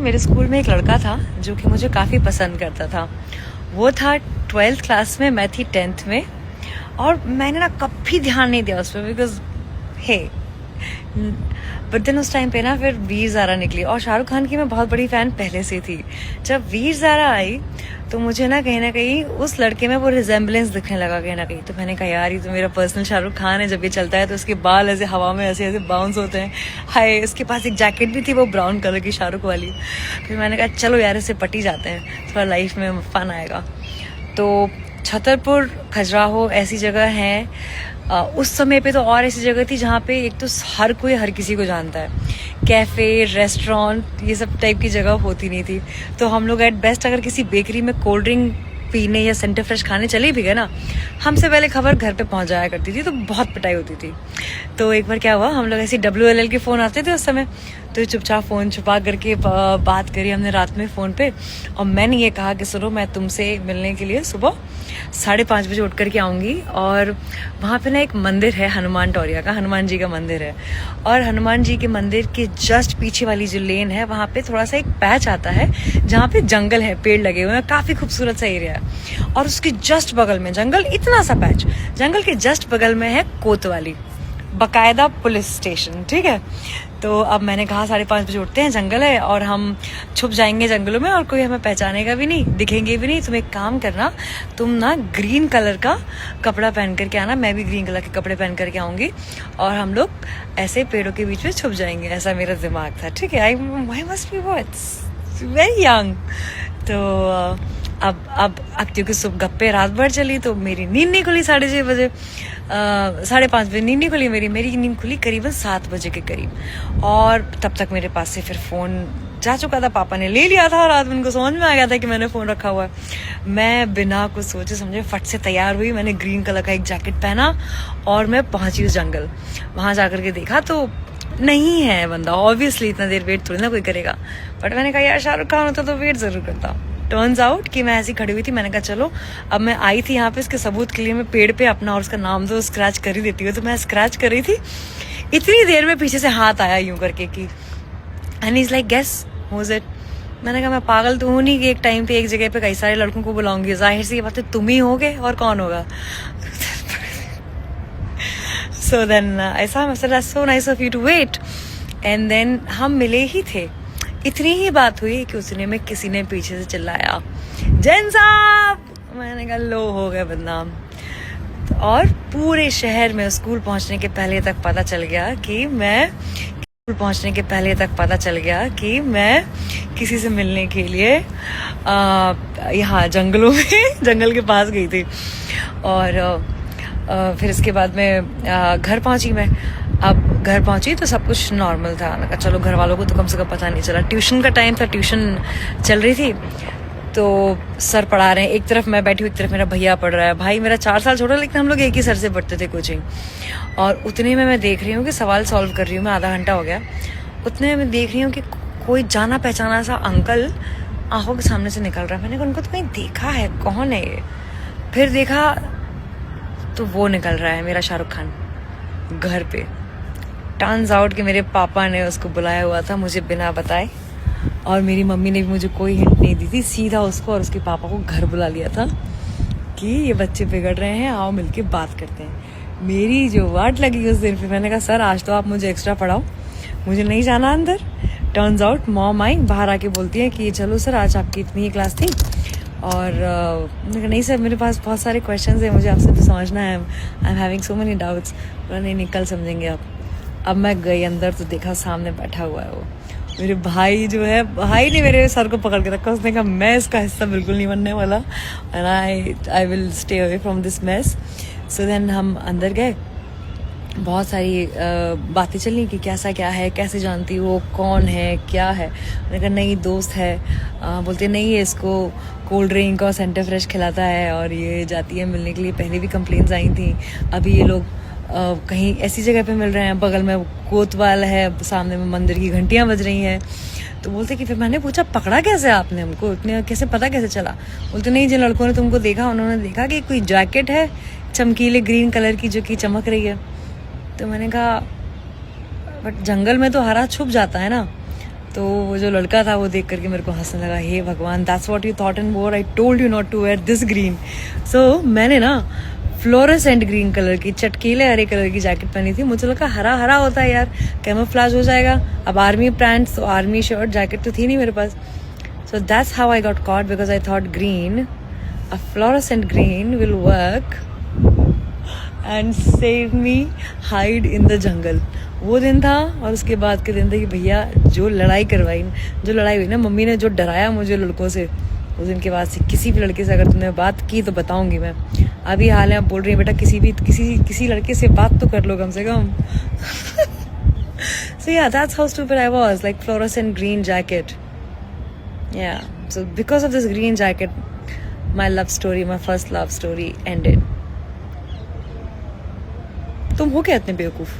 मेरे स्कूल में एक लड़का था जो कि मुझे काफ़ी पसंद करता था। वो था 12th क्लास में, मैं थी 10th में। और मैंने ना कभी ध्यान नहीं दिया उस पर, बिकॉज हे बट देन उस टाइम पे ना फिर वीर ज़ारा निकली, और शाहरुख खान की मैं बहुत बड़ी फ़ैन पहले से थी। जब वीर ज़ारा आई तो मुझे ना कहीं उस लड़के में वो रिजेम्बलेंस दिखने लगा कहीं ना कहीं। तो मैंने कहा यार ये तो मेरा पर्सनल शाहरुख खान है। जब ये चलता है तो उसके बाल ऐसे हवा में ऐसे ऐसे बाउंस होते हैं। हाय, इसके पास एक जैकेट भी थी वो ब्राउन कलर की शाहरुख वाली। फिर मैंने कहा चलो यार इससे पटी जाते हैं, थोड़ा लाइफ में फन आएगा। तो छतरपुर, खजुराहो ऐसी जगह हैं। उस समय पे तो और ऐसी जगह थी जहाँ पे एक तो हर कोई हर किसी को जानता है। कैफ़े, रेस्टोरेंट, ये सब टाइप की जगह होती नहीं थी। तो हम लोग एट बेस्ट अगर किसी बेकरी में कोल्ड ड्रिंक पीने या सेंटर फ्रेश खाने चले भी गए ना, हमसे पहले खबर घर पे पहुंच जाया करती थी, तो बहुत पिटाई होती थी। तो एक बार क्या हुआ, हम लोग ऐसे WLL के फ़ोन आते थे उस समय, तो चुपचाप फ़ोन छुपा करके बात करी हमने रात में फ़ोन पे। और मैंने ये कहा कि सुनो, मैं तुमसे मिलने के लिए सुबह 5:30 बजे उठ करके आऊँगी। और वहाँ पे ना एक मंदिर है, हनुमान टोरिया का, हनुमान जी का मंदिर है। और हनुमान जी के मंदिर के जस्ट पीछे वाली जो लेन है, वहाँ पे थोड़ा सा एक पैच आता है जहाँ पे जंगल है, पेड़ लगे हुए हैं, काफ़ी खूबसूरत सा एरिया है। और उसके जस्ट बगल में जंगल, इतना सा पैच, जंगल के जस्ट बगल में है कोतवाली, बकायदा पुलिस स्टेशन। ठीक है। तो अब मैंने कहा 5:30 बजे उठते हैं, जंगल है और हम छुप जाएंगे जंगलों में और कोई हमें पहचानेगा भी नहीं, दिखेंगे भी नहीं। तुम एक काम करना, तुम ना ग्रीन कलर का कपड़ा पहन करके आना, मैं भी ग्रीन कलर के कपड़े पहन करके आऊँगी और हम लोग ऐसे पेड़ों के बीच में छुप जाएंगे। ऐसा मेरा दिमाग था। ठीक है। I must be very young. तो अब क्योंकि सुबह गप्पे रात भर चली तो मेरी नींद नहीं खुली 6:30 बजे, 5:30 बजे नींद नहीं खुली मेरी नींद खुली करीबन 7 बजे के करीब। और तब तक मेरे पास से फिर फ़ोन जा चुका था, पापा ने ले लिया था रात में, उनको समझ में आ गया था कि मैंने फ़ोन रखा हुआ है। मैं बिना कुछ सोचे समझे फट से तैयार हुई, मैंने ग्रीन कलर का एक जैकेट पहना और मैं पहुंची उस जंगल। वहाँ जा करके देखा तो नहीं है बंदा, ऑब्वियसली इतना देर वेट थोड़ी ना कोई करेगा। बट मैंने कहा यार शाहरुख खान होता तो वेट ज़रूर करता। टर्न्स आउट कि मैं ऐसी खड़ी हुई थी, मैंने कहा चलो अब मैं आई थी यहाँ पे इसके सबूत के लिए, मैं पेड़ पे अपना और उसका नाम तो स्क्रैच कर ही देती हूँ। तो मैं स्क्रैच कर रही थी, इतनी देर में पीछे से हाथ आया यूं करके कि and is like guess who's it. मैंने कहा मैं पागल तो हूँ नहीं कि एक टाइम पे एक जगह पे कई सारे लड़कों को बुलाऊंगी, जाहिर सी बात है तुम ही होगे और कौन होगा। सो देन ऐसा so nice of you to wait. And then हम मिले ही थे। इतनी ही बात हुई कि उसने में किसी ने पीछे से चिल्लाया जैन साहब। मैंने कहा लो हो गए बदनाम। और पूरे शहर में स्कूल पहुंचने के पहले तक पता चल गया कि मैं किसी से मिलने के लिए यहाँ जंगलों में जंगल के पास गई थी। और फिर इसके बाद में घर पहुंची मैं। अब घर पहुंची तो सब कुछ नॉर्मल था। मैं कहा चलो घर वालों को तो कम से कम पता नहीं चला। ट्यूशन का टाइम था, ट्यूशन चल रही थी, तो सर पढ़ा रहे हैं, एक तरफ मैं बैठी हूँ, एक तरफ मेरा भैया पढ़ रहा है। भाई मेरा 4 साल छोटा, लेकिन हम लोग एक ही सर से पढ़ते थे कोचिंग। और उतने में मैं देख रही हूँ कि सवाल सॉल्व कर रही हूँ मैं, आधा घंटा हो गया। उतने में मैं देख रही हूँ कि कोई जाना पहचाना सा अंकल आंखों के सामने से निकल रहा है। मैंने कहा उनको तो कहीं देखा है, कौन है ये। फिर देखा तो वो निकल रहा है मेरा शाहरुख खान घर पे। टर्न्स आउट कि मेरे पापा ने उसको बुलाया हुआ था मुझे बिना बताए, और मेरी मम्मी ने भी मुझे कोई हिंट नहीं दी थी, सीधा उसको और उसके पापा को घर बुला लिया था कि ये बच्चे बिगड़ रहे हैं, आओ मिलके बात करते हैं। मेरी जो वाट लगी उस दिन, फिर मैंने कहा सर आज तो आप मुझे एक्स्ट्रा पढ़ाओ, मुझे नहीं जाना अंदर। टर्न्स आउट मॉम आई, बाहर आके बोलती है कि चलो सर आज आपकी इतनी ही क्लास थी। और मैंने कहा नहीं सर मेरे पास बहुत सारे क्वेश्चंस हैं, मुझे आपसे तो समझना है, I am having so many doubts. नहीं कल समझेंगे आप। अब मैं गई अंदर तो देखा सामने बैठा हुआ है वो मेरे भाई, जो है भाई ने मेरे सर को पकड़ के रखा। उसने कहा मैं इसका हिस्सा बिल्कुल नहीं बनने वाला, and I will stay away from this mess. So then हम अंदर गए, बहुत सारी बातें चली कि कैसा क्या है, कैसे जानती हो, कौन है, क्या है। मैंने कहा नहीं दोस्त है। बोलते नहीं है इसको कोल्ड ड्रिंक और सेंटर फ्रेश खिलाता है और ये जाती है मिलने के लिए। पहले भी कंप्लेंट्स आई थी, अभी ये लोग कहीं ऐसी जगह पे मिल रहे हैं, बगल में कोतवाल है, सामने में मंदिर की घंटियां बज रही हैं। तो बोलते कि फिर मैंने पूछा पकड़ा कैसे आपने हमको, इतने कैसे पता कैसे चला। बोलते नहीं जिन लड़कों ने तुमको देखा उन्होंने देखा कि कोई जैकेट है चमकीले ग्रीन कलर की जो कि चमक रही है। तो मैंने कहा बट जंगल में तो हरा छुप जाता है ना। तो वो जो लड़का था वो देख करके मेरे को हंसने लगा, हे भगवान, that's what you thought and more, I told you not to wear this green. So मैंने ना फ्लोरेसेंट ग्रीन कलर की चटकीले हरे कलर की जैकेट पहनी थी। मुझे लगा हरा हरा होता है यार, कैमोफ्लेज हो जाएगा। अब आर्मी पैंट्स, तो आर्मी शर्ट, जैकेट तो थी नहीं मेरे पास। So that's how I got caught because I thought green, a fluorescent green will work and save me hide in the jungle. वो दिन था। और उसके बाद के दिन था कि भैया जो लड़ाई हुई ना, मम्मी ने जो डराया मुझे लड़कों से, उस दिन के बाद से किसी भी लड़के से अगर तुमने बात की तो बताऊंगी मैं। अभी हाल है आप बोल रही है बेटा किसी लड़के से बात तो कर लो कम से कम। So yeah, that's how stupid I was, like fluorescent green jacket. Yeah, so because of this green jacket, my first love story ended. तुम हो क्या इतने बेवकूफ?